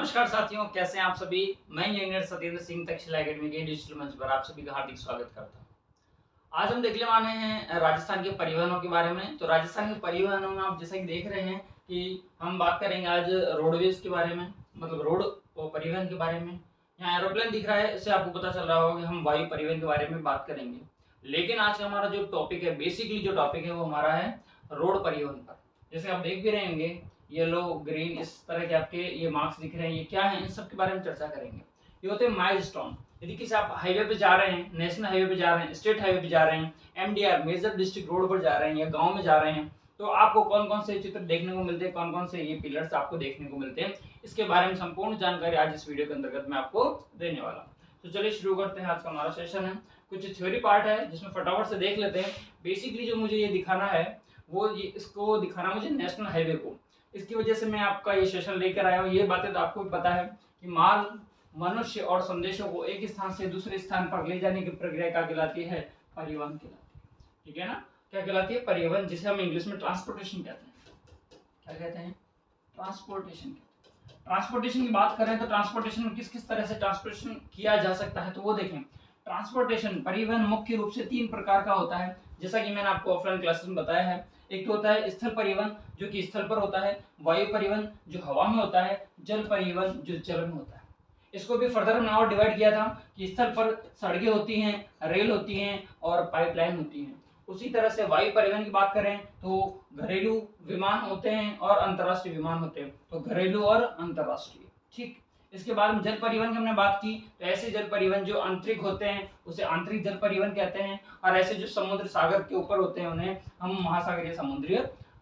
नमस्कार साथियों, कैसे हैं आप सभी। मैं इंजीनियर सत्येंद्र सिंह तक्षशिला एकेडमी के डिजिटल मंच पर आप सभी का हार्दिक स्वागत करता हूं। आज हम देखने वाले हैं राजस्थान के परिवहनों के बारे में। तो राजस्थान के परिवहनों में आप जैसा कि देख रहे हैं कि हम बात करेंगे आज रोडवेज के बारे में, मतलब रोड परिवहन के बारे में। यहाँ एरोप्लेन दिख रहा है, इससे आपको पता चल रहा होगा कि हम वायु परिवहन के बारे में बात करेंगे। लेकिन आज का हमारा जो टॉपिक है, बेसिकली जो टॉपिक है वो हमारा है रोड परिवहन पर। जैसे आप देख भी रहे होंगे, येलो ग्रीन इस तरह के आपके ये मार्क्स दिख रहे हैं, ये क्या है, इन सब के बारे में चर्चा करेंगे। ये होते हैं माइलस्टोन। यदि किसी आप हाईवे पे जा रहे हैं, नेशनल हाईवे पे जा रहे हैं, स्टेट हाईवे पे जा रहे हैं, एमडीआर मेजर डिस्ट्रिक्ट रोड पर जा रहे हैं या गांव में जा रहे हैं, तो आपको कौन कौन से चित्र देखने को मिलते हैं, कौन कौन से ये पिलर्स आपको देखने को मिलते हैं, इसके बारे में संपूर्ण जानकारी आज इस वीडियो के अंतर्गत मैं आपको देने वाला हूँ। तो चलिए शुरू करते हैं। आज का हमारा सेशन है, कुछ थ्योरी पार्ट है जिसमें फटाफट से देख लेते हैं। बेसिकली जो मुझे ये दिखाना है वो इसको दिखाना मुझे नेशनल हाईवे को, इसकी वजह से मैं आपका ये सेशन लेकर आया हूँ। ये बातें तो आपको भी पता है कि माल, मनुष्य और संदेशों को एक स्थान से दूसरे स्थान पर ले जाने की प्रक्रिया क्या कहलाती है? परिवहन कहलाती है। ठीक है ना? क्या कहलाती है? परिवहन, जिसे हम इंग्लिश में ट्रांसपोर्टेशन कहते हैं। क्या कहते हैं? ट्रांसपोर्टेशन। ट्रांसपोर्टेशन की बात करें तो ट्रांसपोर्टेशन में किस किस तरह से ट्रांसपोर्टेशन किया जा सकता है, तो वो देखें। ट्रांसपोर्टेशन परिवहन मुख्य रूप से 3 प्रकार का होता है, जैसा कि मैंने आपको ऑफलाइन क्लासेस में बताया है। एक तो होता है स्थल परिवहन जो कि स्थल पर होता है, वायु परिवहन जो हवा में होता है, जल परिवहन जो जल में होता है। इसको भी फर्दर हमने और डिवाइड किया था कि स्थल पर सड़कें होती हैं, रेल होती हैं और पाइपलाइन होती हैं। उसी तरह से वायु परिवहन की बात करें तो घरेलू विमान होते हैं और अंतर्राष्ट्रीय विमान होते हैं। तो घरेलू और अंतर्राष्ट्रीय। ठीक। इसके बाद में जल परिवहन की हमने बात की, तो ऐसे जल परिवहन जो आंतरिक होते हैं उसे आंतरिक जल परिवहन कहते हैं, और ऐसे जो समुद्र सागर के ऊपर होते हैं उन्हें हम महासागरीय समुद्रीय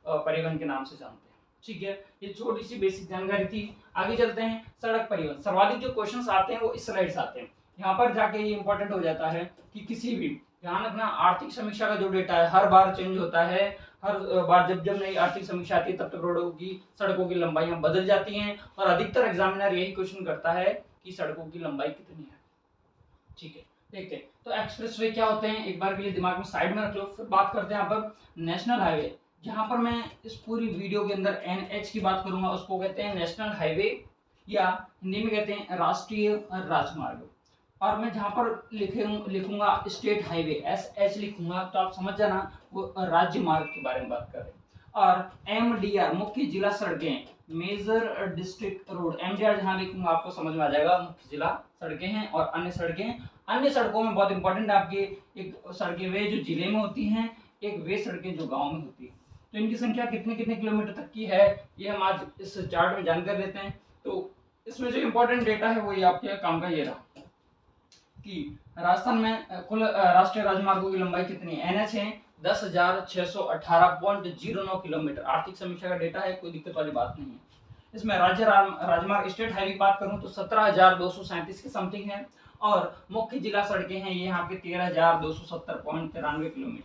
परिवहन के नाम से जानते हैं। ठीक है, ये छोटी सी बेसिक जानकारी थी। आगे चलते हैं। सड़क परिवहन, सर्वाधिक जो क्वेश्चंस आते हैं वो इस स्लाइड से आते हैं। यहाँ पर जाके ये इंपॉर्टेंट हो जाता है कि किसी भी, ध्यान रखना, आर्थिक समीक्षा का जो डेटा है हर बार चेंज होता है। हर बार जब जब नई आर्थिक समीक्षा आती है तब तक रोडों की, सड़कों की लंबाइयां बदल जाती हैं, और अधिकतर एग्जामिनर यही क्वेश्चन करता है कि सड़कों की लंबाई कितनी है। ठीक है, देखते हैं। तो एक्सप्रेसवे क्या होते हैं, एक बार के लिए दिमाग में साइड में रख लो। फिर बात करते हैं यहाँ पर नेशनल हाईवे। जहां पर मैं इस पूरी वीडियो के अंदर एनएच की बात करूंगा उसको कहते हैं नेशनल हाईवे, या हिंदी में कहते हैं राष्ट्रीय राजमार्ग। और मैं जहां पर लिखूंगा स्टेट हाईवे, एसएच लिखूंगा, तो आप समझ जाना वो राज्य मार्ग के बारे में बात कर रहे हैं। और एमडीआर मुख्य जिला सड़कें, मेजर डिस्ट्रिक्ट रोड, एमडीआर जहां लिखूंगा आपको समझ में आ जाएगा मुख्य जिला सड़कें हैं। और अन्य सड़कें, अन्य सड़कों में बहुत इंपॉर्टेंट है आपकी, एक सड़कें वे जो जिले में होती हैं, एक वे सड़कें जो गांव में होती है। तो इनकी संख्या कितने कितने किलोमीटर तक की है ये हम आज इस चार्ट में जानकर लेते हैं। तो इसमें जो इंपॉर्टेंट डेटा है वो ये आपके काम का ये रहा कि राजस्थान में कुल राष्ट्रीय राजमार्गों की लंबाई कितनी है। एनएच है 10,618.09 किलोमीटर। आर्थिक समीक्षा का डेटा है, कोई दिक्कत वाली बात नहीं है। इसमें राज्य राजमार्ग स्टेट हाईवे की बात करूं तो 17,237 के समथिंग है, और मुख्य जिला सड़कें हैं ये यहाँ पे 13,270.93 किलोमीटर।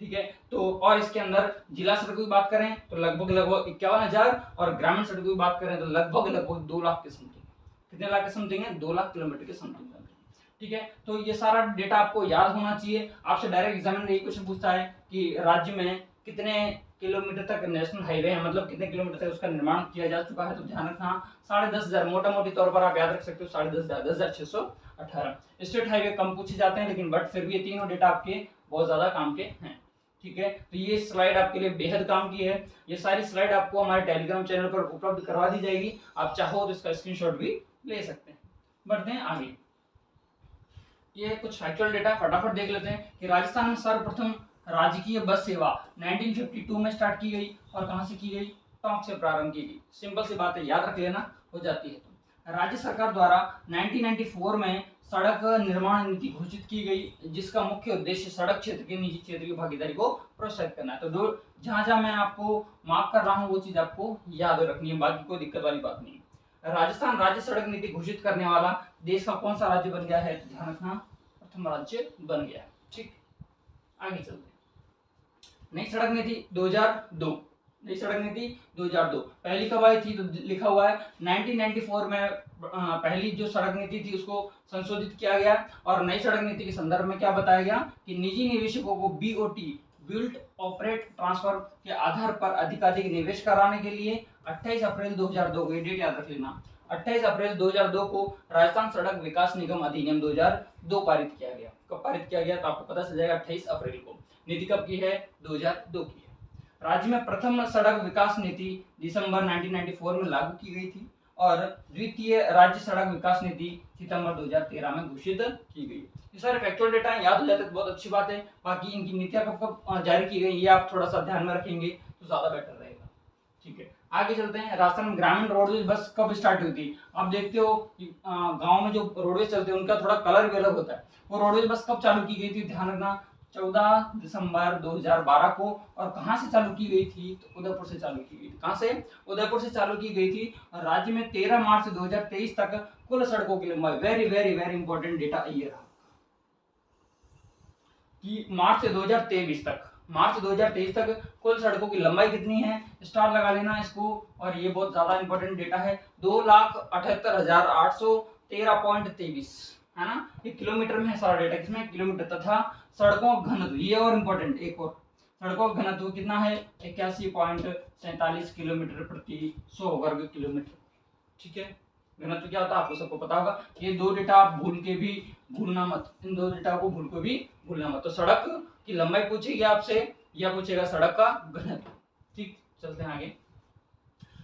ठीक है, तो और इसके अंदर जिला सड़कों की बात करें तो लगभग 51,000, और ग्रामीण सड़कों की बात करें तो लगभग 2 लाख के समथिंग। कितने लाख के समथिंग है? 2 लाख किलोमीटर के समथिंग। ठीक है, तो ये सारा डेटा आपको याद होना चाहिए। आपसे डायरेक्ट एग्जामिनर ये क्वेश्चन पूछता है कि राज्य में कितने किलोमीटर तक नेशनल हाईवे है, मतलब कितने किलोमीटर तक उसका निर्माण किया जा चुका है। तो ध्यान रखना 10,500, मोटा मोटी तौर पर आप याद रख सकते हो 10,500, 10,618। स्टेट हाईवे कम पूछे जाते हैं, लेकिन बट फिर भी ये तीनों डेटा आपके बहुत ज्यादा काम के हैं। ठीक है, तो ये स्लाइड आपके लिए बेहद काम की है। ये सारी स्लाइड आपको हमारे टेलीग्राम चैनल पर उपलब्ध करवा दी जाएगी, आप चाहो तो इसका स्क्रीनशॉट भी ले सकते हैं। बढ़ते हैं आगे। ये कुछ फैक्चुअल डेटा फटाफट देख लेते हैं कि राजस्थान में सर्वप्रथम राजकीय बस सेवा 1952 में स्टार्ट की गई, और कहां से की गई? टोंक से प्रारंभ की गई। सिंपल सी बात है, याद रख लेना, हो जाती है। तो राज्य सरकार द्वारा 1994 में सड़क निर्माण नीति घोषित की गई, जिसका मुख्य उद्देश्य सड़क क्षेत्र के निजी क्षेत्र की भागीदारी को प्रोत्साहित करना है। तो जहां जहां मैं आपको मार्क कर रहा हूं वो चीज आपको याद रखनी है, बाकी कोई दिक्कत वाली बात नहीं है। राजस्थान राज्य सड़क नीति घोषित करने वाला देश का कौन सा राज्य बन गया है? ध्यान रखना, प्रथम राज्य बन गया। ठीक, आगे चलते हैं। नई सड़क नीति 2002। नई सड़क नीति 2002 पहली कब आई थी? तो लिखा हुआ है 1994 में पहली जो सड़क नीति थी उसको संशोधित किया गया, और नई सड़क नीति के संदर्भ में क्या बताया गया कि निजी निवेशकों को बीओटी, बिल्ड ऑपरेट ट्रांसफर के आधार पर अधिकाधिक निवेश कराने के लिए 28 अप्रैल 2002 की डेट याद रख लेना, 28 अप्रैल 2002 को राजस्थान सड़क विकास निगम अधिनियम 2002 पारित किया गया। कब पारित किया गया तो आपको पता चल जाएगा 28 अप्रैल को। नीति कब की है? 2002 की है। राज्य में प्रथम सड़क विकास नीति दिसंबर 1994 में लागू की गई थी और द्वितीय राज्य सड़क विकास नीति सितंबर 2013 में घोषित की गई। ये सारे फैक्चुअल डेटा याद हो जाते तो बहुत अच्छी बात है। बाकी इनकी नीतियां कब कब जारी की गई ये आप थोड़ा सा ध्यान में रखेंगे तो ज्यादा बेटर रहेगा। ठीक है, आगे चलते हैं। राजस्थान में ग्रामीण रोडवेज बस कब स्टार्ट हुई थी? आप देखते हो गांव में जो रोडवेज चलते हैं उनका थोड़ा कलर भी अलग होता है। वो रोडवेज बस कब चालू की गई थी? ध्यान रखना, 14 दिसंबर 2012 को। और कहां से चालू की गई थी? तो उदयपुर से चालू की गई थी। कहां से? उदयपुर से चालू की गई थी। और राज्य में 13 मार्च 2023 तक कुल सड़कों की लंबाई, very very very important data ये रहा कि मार्च 2023 तक कुल सड़कों की लंबाई कितनी है? स्टार लगा लेना इसको। और ये बहुत ज्यादा इंपॉर्टेंट डेटा है, 2,78,813.23 है ना। ये किलोमीटर में है सारा डेटा, किसमें? किलोमीटर। तथा सड़कों का घनत्व, ये और इम्पोर्टेंट एक और, सड़कों का घनत्व कितना है? 81.47 किलोमीटर प्रति 100 वर्ग किलोमीटर। ठीक है, घनत्व क्या होता है आपको सबको पता होगा। ये दो डेटा आप भूल के भी भूलना मत, इन दो डेटा को भूल के भी भूलना मत। तो सड़क की लंबाई पूछेगी आपसे या पूछेगा सड़क का घनत्व। ठीक, चलते हैं आगे।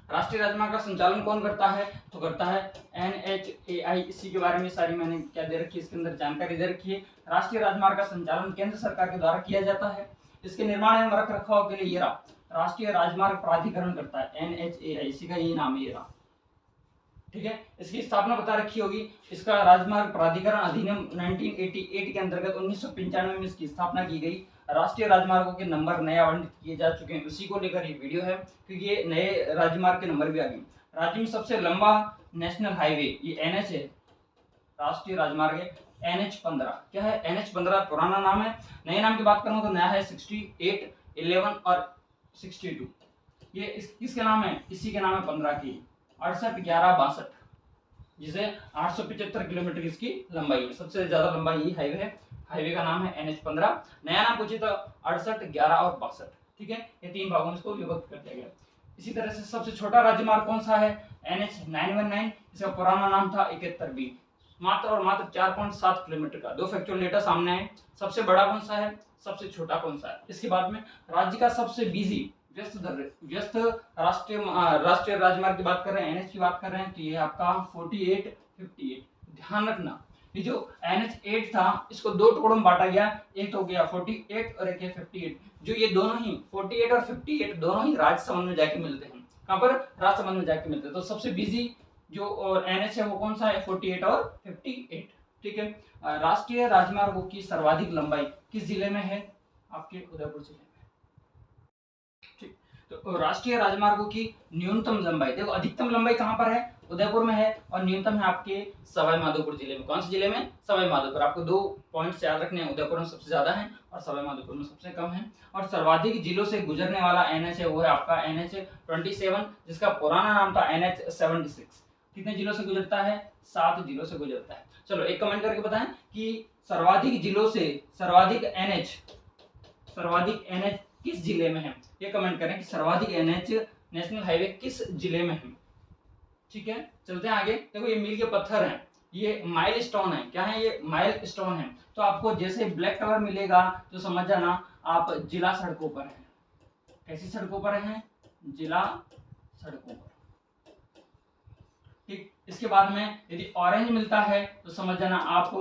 राष्ट्रीय राजमार्ग का संचालन कौन करता है? तो करता है NHAI। इसी के बारे में सारी मैंने क्या दे रखी है, इसके अंदर जानकारी दे रखी है। राष्ट्रीय राजमार्ग का संचालन केंद्र सरकार के द्वारा किया जाता है। इसके निर्माण एवं रख रखाव के लिए ये राष्ट्रीय राजमार्ग प्राधिकरण करता है, NHAI, इसी का ये नाम है ये रहा। ठीक है, इसकी स्थापना बता रखी होगी। इसका राजमार्ग प्राधिकरण अधिनियम 1988 के अंतर्गत 1995 में इसकी स्थापना की गई। राष्ट्रीय राजमार्गों के नंबर नए आवंटित किए जा चुके हैं, उसी को लेकर ये वीडियो है, क्योंकि ये नए राजमार्ग के नंबर भी आ गए। राज्य में सबसे लंबा नेशनल हाईवे ये NH है, राष्ट्रीय राजमार्ग है NH15। क्या है? NH15 पुराना नाम है। नए नाम की बात करूं तो नया है 68, 11 और 62। ये किसके नाम है? इसी के नाम है 15 की, 68, 11, 62, जिसे 875 किलोमीटर इसकी लंबाई है। सबसे ज्यादा लंबा यही हाईवे है। हाईवे का नाम है NH15। नया नाम पूछे तो 68, 11 और 62। ठीक है, ये तीन भागों में इसको विभक्त कर दिया गया। इसी तरह से सबसे छोटा राजमार्ग कौन सा है? NH919। इसका पुराना नाम था 71B। मात्र और मात्र 4.7 किलोमीटर का। दो फैक्चुअल डेटा सामने है, सबसे बड़ा कौन सा है, सबसे छोटा कौन सा है। इसके बाद में राज्य का सबसे बिजी व्यस्त राष्ट्रीय राजमार्ग की बात कर रहे हैं, NH की बात कर रहे हैं, तो ये आपका 4858। ध्यान रखना, ये जो NH8 था इसको दो टुकड़ों में बांटा गया, एक तो गया 48 और एक है 58। जो ये दोनों ही 48 और 58 दोनों ही राजसमंद में जाके मिलते हैं। कहां पर? राजसमंद में जाके मिलते हैं। तो सबसे बिजी जो NH है वो कौन सा है? 48 और 58। ठीक है, राष्ट्रीय राजमार्गों की सर्वाधिक लंबाई किस जिले में है? आपके उदयपुर जिले में। ठीक, तो राष्ट्रीय राजमार्गों की न्यूनतम लंबाई, देखो अधिकतम लंबाई कहां पर है? उदयपुर में है। और न्यूनतम है आपके सवाई माधोपुर जिले में। कौन से जिले में? सवाई माधोपुर। आपको दो पॉइंट्स याद रखने हैं, उदयपुर में सबसे ज्यादा है और सवाई माधोपुर में सबसे कम है। और सर्वाधिक जिलों से गुजरने वाला NH है वो है आपका NH27, जिसका पुराना नाम था NH76। कितने जिलों से गुजरता है? 7 जिलों से गुजरता है। चलो एक कमेंट करके बताएं कि सर्वाधिक जिलों से सर्वाधिक NH किस जिले में है। ये कमेंट करें कि सर्वाधिक NH नेशनल हाईवे किस जिले में है। ठीक है, चलते हैं आगे। देखो ये मील के पत्थर हैं, ये माइल स्टोन है। क्या है? ये माइल स्टोन है। तो आपको जैसे ब्लैक कलर मिलेगा तो समझ जाना आप जिला सड़कों पर हैं। कैसी सड़कों पर हैं? जिला सड़कों पर। ठीक, इसके बाद में यदि ऑरेंज मिलता है तो समझ जाना आप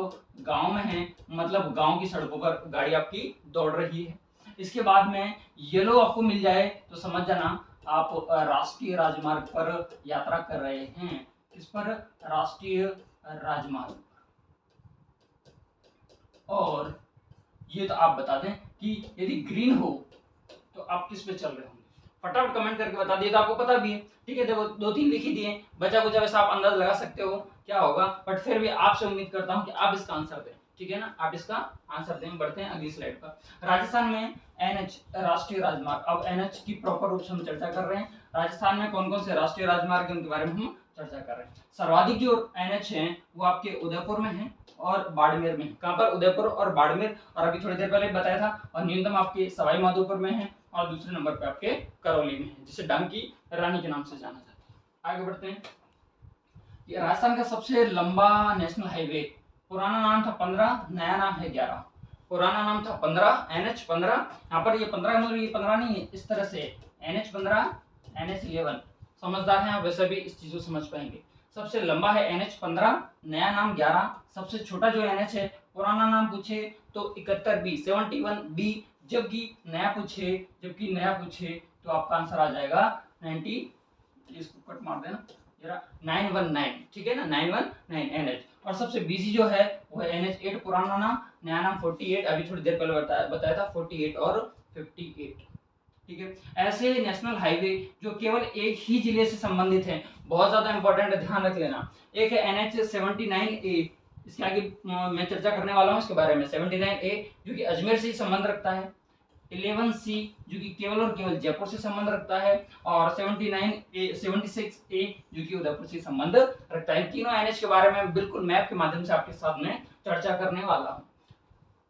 गांव में हैं, मतलब गांव की सड़कों पर गाड़ी आपकी दौड़ रही है। इसके बाद में येलो आपको मिल जाए तो समझ जाना आप राष्ट्रीय राजमार्ग पर यात्रा कर रहे हैं। किस पर? राष्ट्रीय राजमार्ग पर। और ये तो आप बता दें कि यदि ग्रीन हो तो आप किस पे चल रहे होंगे। फटाफट कमेंट करके बता दिए तो आपको पता भी है। ठीक है, देखो 2-3 लिख ही दिए, बचा कुचा वैसा आप अंदाज लगा सकते हो क्या होगा, बट फिर भी आपसे उम्मीद करता हूं कि आप इसका आंसर दें। ठीक है ना, आप इसका आंसर दें। बढ़ते हैं अगली स्लाइड पर। राजस्थान में NH राष्ट्रीय राजमार्ग। अब NH की प्रॉपर रूप से हम चर्चा कर रहे हैं। राजस्थान में कौन कौन से राष्ट्रीय राजमार्ग है उनके बारे में हम चर्चा कर रहे हैं। सर्वाधिक जो NH है वो आपके उदयपुर में है और बाड़मेर में। कहां पर? उदयपुर और बाड़मेर। और अभी थोड़ी देर पहले बताया था। और न्यूनतम आपके सवाई माधोपुर में है और दूसरे नंबर पे आपके करौली में है, जिसे डांग की रानी के नाम से जाना जाता है। आगे बढ़ते हैं। ये राजस्थान का सबसे लंबा नेशनल हाईवे, पुराना नाम था 15, नया नाम है 11। पुराना नाम था 15, NH 15। यहाँ पर ये 15 का मतलब ये 15 नहीं है, इस तरह से NH 15, NH 11। समझदार हैं आप, वैसे भी इस चीज को समझ पाएंगे। सबसे लंबा है NH 15, नया नाम 11। सबसे छोटा जो NH है, पुराना नाम पूछे तो 71B 71B, जबकि नया पूछे तो आपका आंसर आ जाएगा 90, इसको कट मार देना, 919, ठीक है ना, 919 NH। और सबसे बिजी जो है वो है NH 8, पुराना नाम, नया नाम 48, अभी थोड़ी देर पहले बताया था 48 और 58, ठीक है। ऐसे नेशनल हाईवे जो केवल एक ही जिले से संबंधित हैं, बहुत ज्यादा इंपॉर्टेंट है, ध्यान रख लेना। एक है NH 79A, इसके आगे मैं चर्चा करने वाला हूँ इसके बारे में। 79A जो कि अजमेर से संबंध रखता है, 11C जो कि केवल और केवल जयपुर से संबंध रखता है, और 76A जो कि उदयपुर से संबंध रखता है। तीनों NH के बारे में बिल्कुल मैप के माध्यम से आपके साथ में चर्चा करने वाला हूँ।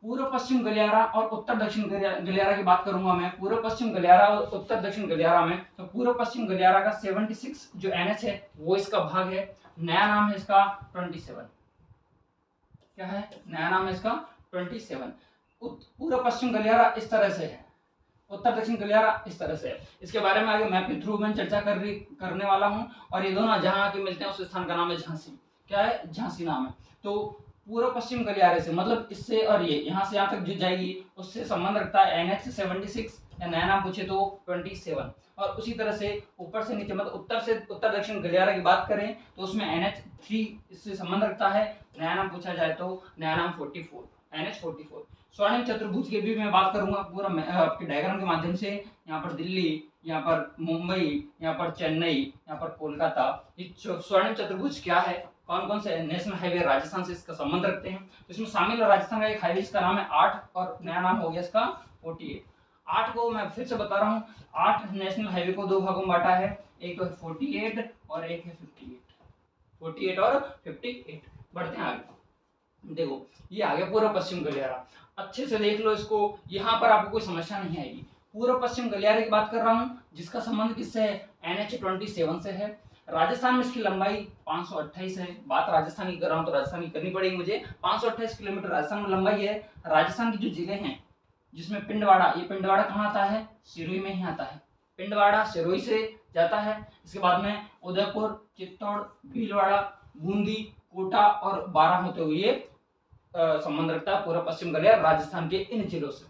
पूर्व पश्चिम गलियारा और उत्तर दक्षिण गलियारा की बात करूंगा मैं। पूर्व पश्चिम गलियारा और उत्तर दक्षिण गलियारा में, तो पूर्व पश्चिम गलियारा का 76 जो NH है वो इसका भाग है। नया नाम है इसका 27। क्या है नया नाम है इसका? 27। पूर्व पश्चिम गलियारा इस तरह से है, उत्तर दक्षिण गलियारा इस तरह से है। इसके बारे में आगे मैप के थ्रू मैं चर्चा करने वाला हूं। और ये दोनों जहां आके मिलते हैं उस स्थान का नाम है झांसी। क्या है? झांसी नाम है। तो पूर्व पश्चिम गलियारे से मतलब इससे और ये यहाँ से यहाँ तक जो जाएगी उससे संबंध रखता है NH 76, या नया नाम पूछे तो 27। और उसी तरह से ऊपर से नीचे मतलब उत्तर से उत्तर दक्षिण गलियारा की बात करें तो उसमें NH 3 इससे संबंध रखता है। नया नाम पूछा जाए तो नया नाम 44, NH 44। स्वर्णिम चतुर्भुज की भी मैं बात करूंगा पूरा आपके डायग्राम के माध्यम से। यहाँ पर दिल्ली, यहाँ पर मुंबई, यहाँ पर चेन्नई, यहाँ पर कोलकाता। ये स्वर्णिम चतुर्भुज क्या है, कौन कौन से नेशनल हाईवे राजस्थान से इसका संबंध रखते हैं, तो इसमें शामिल है राजस्थान का एक हाईवे, इसका नाम है 8 और नया नाम हो गया इसका 48। 8 को मैं फिर से बता रहा हूँ, 8 नेशनल हाईवे को दो भागों में बांटा है, एक है 48 और एक है 58। 48 और 58। बढ़ते हैं आगे। देखो ये आ गया पूर्व पश्चिम गलियारा, अच्छे से देख लो इसको, यहाँ पर आपको कोई समस्या नहीं आएगी। पूर्व पश्चिम गलियारे की बात कर रहा हूँ जिसका संबंध किससे है? NH 27 से है। राजस्थान में इसकी लंबाई 528 है। बात राजस्थान की कर रहा हूँ तो राजस्थान की करनी पड़ेगी मुझे। 528 किलोमीटर राजस्थान में लंबाई है। राजस्थान की जो जिले हैं जिसमें पिंडवाड़ा, ये पिंडवाड़ा कहाँ आता है? सिरोही में ही आता है। पिंडवाड़ा सिरोही से जाता है। इसके बाद में उदयपुर, चित्तौड़, भीलवाड़ा, बूंदी, कोटा और बारां होते हुए संबंध रखता है पूर्व पश्चिम गलियारा राजस्थान के इन जिलों से,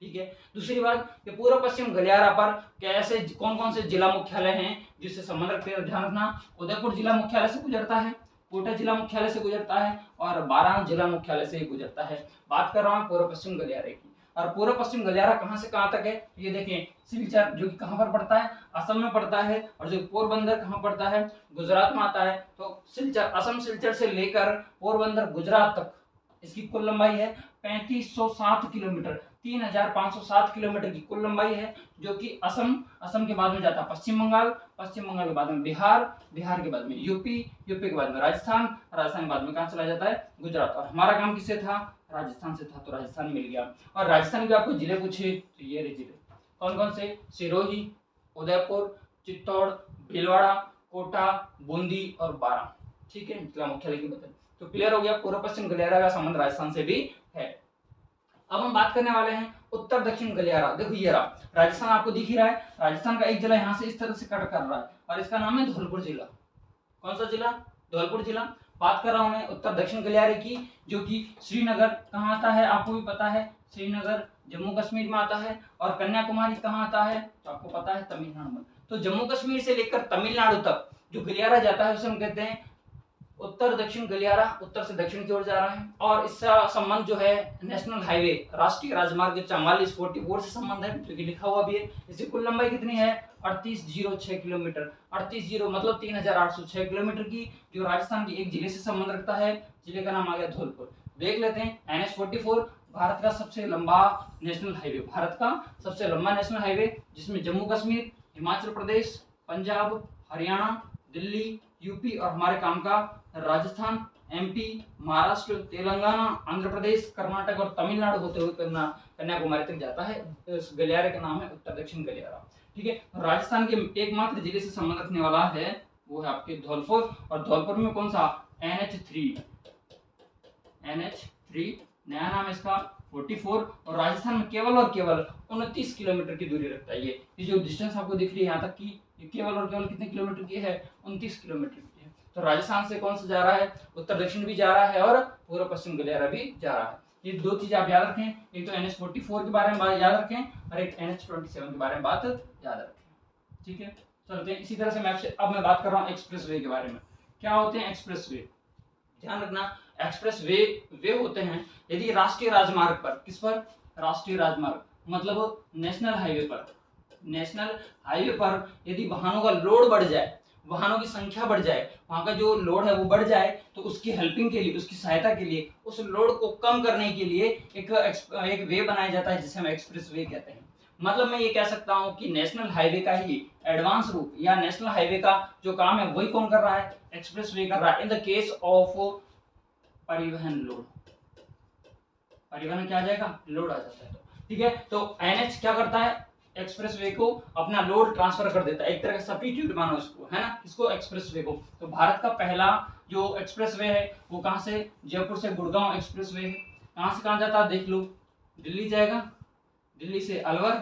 ठीक है। दूसरी बात कि पूर्व पश्चिम गलियारा पर कैसे कौन कौन से जिला मुख्यालय हैं जिससे संबंध रखते हैं, ध्यान रखना। उदयपुर जिला मुख्यालय से गुजरता है, कोटा जिला मुख्यालय से गुजरता है और बारां जिला मुख्यालय से गुजरता है। बात कर रहा हूँ पूर्व पश्चिम गलियारे की। और पूर्व पश्चिम गलियारा कहाँ से कहाँ तक है ये देखें। सिलचर जो कि कहाँ पर पड़ता है? असम में पड़ता है। और जो पोरबंदर कहाँ पड़ता है? गुजरात में आता है। तो सिलचर, असम सिलचर से लेकर पोरबंदर गुजरात तक इसकी कुल लंबाई है 3507 किलोमीटर। 3507 किलोमीटर की कुल लंबाई है, जो कि असम के बाद में जाता है पश्चिम बंगाल के बाद में बिहार के बाद में यूपी के बाद में राजस्थान के बाद में कहाँ चला जाता है? गुजरात। और हमारा काम किससे था? राजस्थान से था, तो राजस्थान मिल गया। और राजस्थान के आपको जिले पूछे तो ये रहे जिले, कौन कौन से? सिरोही, उदयपुर, चित्तौड़, भीलवाड़ा, कोटा, बूंदी और बारां, ठीक है। जिला मुख्यालय की बताइए। तो क्लियर हो गया, पूर्व पश्चिम गलियारा का संबंध राजस्थान से भी है। अब हम बात करने वाले हैं उत्तर दक्षिण गलियारा। देखो ये रहा, राजस्थान आपको दिख ही रहा है। राजस्थान का एक जिला यहाँ से इस तरह से कट कर रहा है और इसका नाम है धौलपुर जिला। कौन सा जिला? धौलपुर जिला। बात कर रहा हूं मैं उत्तर दक्षिण गलियारे की, जो कि श्रीनगर कहाँ आता है आपको भी पता है, श्रीनगर जम्मू कश्मीर में आता है। और कन्याकुमारी कहाँ आता है तो आपको पता है, तमिलनाडु में। तो जम्मू कश्मीर से लेकर तमिलनाडु तक जो गलियारा जाता है उसे हम कहते हैं उत्तर दक्षिण गलियारा। उत्तर से दक्षिण की ओर जा रहा है और इसका संबंध जो है नेशनल हाईवे राष्ट्रीय राजमार्ग 44 से संबंध है, जो कि लिखा हुआ भी है। इसकी कुल लंबाई कितनी है? 3806 किलोमीटर। 38 मतलब 3806 किलोमीटर की, जो राजस्थान के एक जिले से संबंध रखता है। जिले का नाम आ गया धौलपुर। देख लेते हैं NH 44 भारत का सबसे लंबा नेशनल हाईवे, भारत का सबसे लंबा नेशनल हाईवे, जिसमें जम्मू कश्मीर, हिमाचल प्रदेश, पंजाब, हरियाणा, दिल्ली, यूपी और हमारे काम का राजस्थान, MP, महाराष्ट्र, तेलंगाना, आंध्र प्रदेश, कर्नाटक और तमिलनाडु होते हुए कन्याकुमारी तक जाता है। इस गलियारे का नाम है उत्तर दक्षिण गलियारा, ठीक है। राजस्थान के एकमात्र जिले से संबंध रखने वाला है वो है आपके धौलपुर, और धौलपुर में कौन सा NH3, नया नाम है इसका 44, और राजस्थान में केवल और केवल 29 किलोमीटर की दूरी रखता है। ये जो डिस्टेंस आपको दिख रही है यहाँ तक की, ये केवल और केवल कितने किलोमीटर की है, 29 किलोमीटर की है। तो राजस्थान से कौन सा जा रहा है, उत्तर दक्षिण भी जा रहा है और पूर्व पश्चिम गलियारा भी जा रहा है। ये दो चीजें आप याद रखें, एक तो NH44 के बारे में याद रखें और एक NH27 के बारे में बात याद रखें। ठीक है, चलते हैं इसी तरह से मैप से। अब मैं बात कर रहा हूँ एक्सप्रेसवे के बारे में। क्या होते हैं एक्सप्रेसवे, ध्यान रखना, एक्सप्रेसवे वे होते हैं यदि राष्ट्रीय राजमार्ग पर, किस पर, राष्ट्रीय राजमार्ग मतलब नेशनल हाईवे पर यदि वाहनों का लोड बढ़ जाए, वाहनों की संख्या बढ़ जाए, वहां का जो लोड है वो बढ़ जाए, तो उसकी हेल्पिंग के लिए, उसकी सहायता के लिए, उस लोड को कम करने के लिए एक वे बनाया जाता है जिसे हम एक्सप्रेस वे कहते हैं। मतलब मैं ये कह सकता हूँ कि नेशनल हाईवे का ही एडवांस रूप या नेशनल हाईवे का जो काम है वही कौन कर रहा है, एक्सप्रेस वे कर रहा है। इन द केस ऑफ परिवहन लोड, परिवहन क्या आ जाएगा, लोड आ जाता है। ठीक है, तो NH क्या करता है, एक्सप्रेसवे को अपना लोड ट्रांसफर कर देता है, एक तरह का सब्स्टिट्यूट मानो इसको, है ना, किसको, एक्सप्रेसवे को। तो भारत का पहला जो एक्सप्रेसवे है वो कहां से, जयपुर से गुड़गांव एक्सप्रेसवे है। कहां से कहां जाता है देख लो, दिल्ली जाएगा, दिल्ली से अलवर,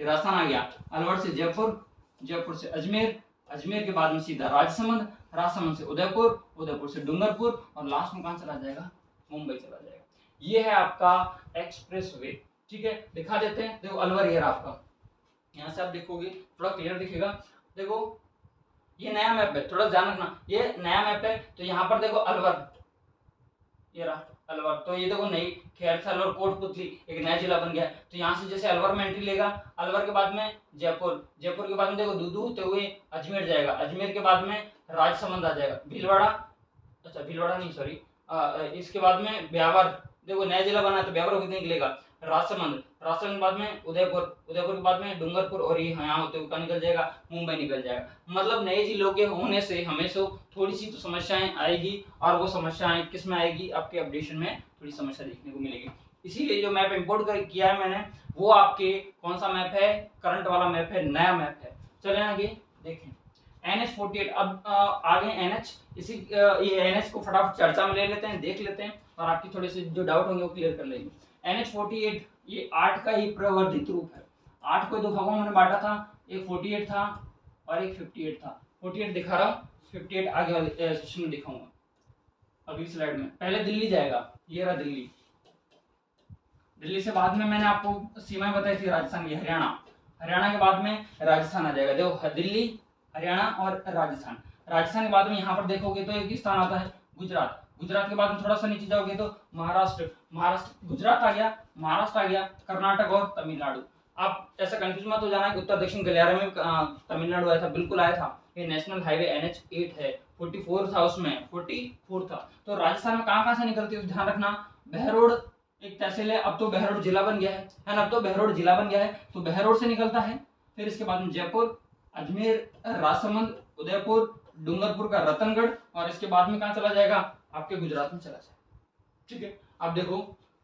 राजस्थान आ गया, अलवर से जयपुर, जयपुर से अजमेर, अजमेर के बाद में सीधा राजसमंद, राजसमंद से उदयपुर, उदयपुर से डूंगरपुर, और लास्ट में कहां चला जाएगा, मुंबई चला जाएगा। ये है आपका एक्सप्रेसवे। ठीक है, दिखा देते हैं, देखो अलवर ये रहा आपका, यहाँ से आप देखोगे थोड़ा क्लियर दिखेगा। देखो ये नया मैप है, थोड़ा ध्यान रखना, ये नया मैप है। तो यहाँ पर देखो अलवर, ये रहा अलवर, तो ये देखो नई खैरथल और कोटपुतली एक नया जिला बन गया है। तो यहाँ से जैसे अलवर में एंट्री लेगा, अलवर के बाद में जयपुर, जयपुर के बाद में देखो दूधू होते हुए अजमेर जाएगा, अजमेर के बाद में राजसमंद आ जाएगा, भीलवाड़ा, अच्छा भीलवाड़ा नहीं सॉरी, इसके बाद में ब्यावर, देखो नया जिला बना है तो ब्यावर कितने निकलेगा, राजसमंद, राजसमंद के बाद में उदयपुर, उदयपुर के बाद में डूंगरपुर, और ये यहाँ होते हुए निकल जाएगा, मुंबई निकल जाएगा। मतलब नए जिलों के होने से हमेशा थोड़ी सी तो समस्याएं आएगी, और वो समस्याएं किस में आएगी, आपके अपडेशन में थोड़ी समस्या देखने को मिलेगी। इसीलिए जो मैप इंपोर्ट किया है मैंने वो आपके कौन सा मैप है, करंट वाला मैप है, नया मैप है। चले आगे देखें NH48, अब आगे NH, इसी ये NH को फटाफट चर्चा में ले लेते हैं, देख लेते हैं, और आपकी थोड़े से जो डाउट होंगे वो क्लियर कर लेंगे। NH48 ये 8 का ही प्रवर्धित रूप है। 8 को दो भागों में बांटा था, एक 48 था और एक 58 था। 48 दिखा रहा हूँ, 58 आगे वाले सेशन में दिखाऊंगा अगली स्लाइड में। पहले दिल्ली जाएगा, ये रहा दिल्ली, दिल्ली से बाद में मैंने आपको सीमाएं बताई थी राजस्थान की, हरियाणा, हरियाणा के बाद में राजस्थान आ जाएगा। देखो दिल्ली, हरियाणा और राजस्थान, राजस्थान के बाद में यहाँ पर देखोगे तो एक स्थान आता है गुजरात, गुजरात के बाद में थोड़ा सा नीचे जाओगे तो महाराष्ट्र, महाराष्ट्र, गुजरात आ गया, महाराष्ट्र आ गया, कर्नाटक और तमिलनाडु। आप ऐसा कंफ्यूज मत हो जाना कि उत्तर दक्षिण गलियारे में तमिलनाडु आया था, बिल्कुल आया था। ये नेशनल हाईवे NH8 है, 44 था उसमें, 44 था। तो राजस्थान में कहाँ से निकलती है ध्यान रखना, बहरोड एक तहसील है, अब तो बहरोड जिला बन गया है ना, अब तो बहरोड जिला बन गया है, तो बहरोड से निकलता है। फिर इसके बाद में जयपुर, अजमेर, राजसमंद, उदयपुर, डूंगरपुर का रतनगढ़, और इसके बाद में कहाँ चला जाएगा, आपके गुजरात में चला जाएगा। ठीक है, अब देखो